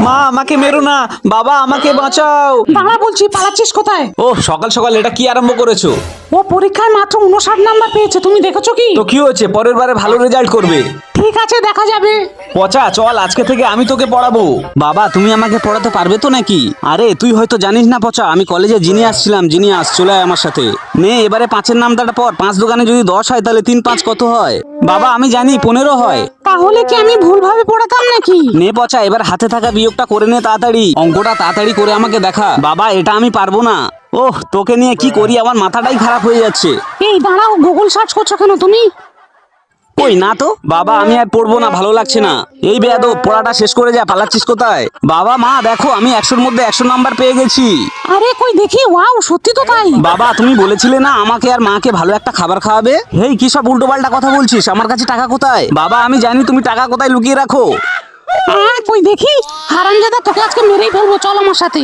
মা আমাকে মেরো না, বাবা আমাকে বাঁচাও। দাঁড়া বলছি, পালাচ্ছিস কোথায়? ও সকাল সকাল এটা কি আরম্ভ করেছো? ও পরীক্ষায় মাত্র 59 নাম্বার পেয়েছে, তুমি দেখেছো কি? তো কি হয়েছে, পরের বারে ভালো রেজাল্ট করবে। ঠিক আছে, দেখা যাবে। পচা চল, আজকে থেকে আমি তোকে পড়াবো। বাবা তুমি আমাকে পড়াতে পারবে তো নাকি? আরে তুই হয়তো জানিস না পচা, আমি কলেজে জিনিয়াস ছিলাম। জিনিয়াস চলে আয় আমার সাথে। নে এবারে 5-এর নামটা পড়। 5 দোকানে যদি 10 হয় তাহলে 3 5 কত হয়? বাবা আমি জানি 15 হয়। তাহলে কি আমি ভুলভাবে পড়াতাম নাকি? নে পচা এবার হাতে থাকা বিয়োগটা করে নে তাড়াতাড়ি। অঙ্কটা তাড়াতাড়ি করে আমাকে দেখা। বাবা এটা আমি পারবো না। ওহ তোকে নিয়ে কি করি, আমার মাথাটাই খারাপ হয়ে যাচ্ছে। এই দাঁড়াও, গুগল সার্চ করছো কেন তুমি? কই না তো। বাবা আমি আর পড়বো না, ভালো লাগছে না। এই বেয়াদব পড়াটা শেষ করে যা, পালাচ্ছিস কোথায়? বাবা মা দেখো আমি 100-র মধ্যে 100 নাম্বার পেয়ে গেছি। আরে কই দেখি, ওয়াও সত্যি তো তাই। বাবা তুমি বলেছিলে না আমাকে আর মাকে ভালো একটা খাবার খাওয়াবে? হেই কি সব উল্টোপাল্টা কথা বলছিস? আমার কাছে টাকা কোথায়? বাবা আমি জানি তুমি টাকা কোথায় লুকিয়ে রাখো। কই দেখি, হারামজাদা তোকে আজকে মেরেই ফেলবো, চল আমার সাথে।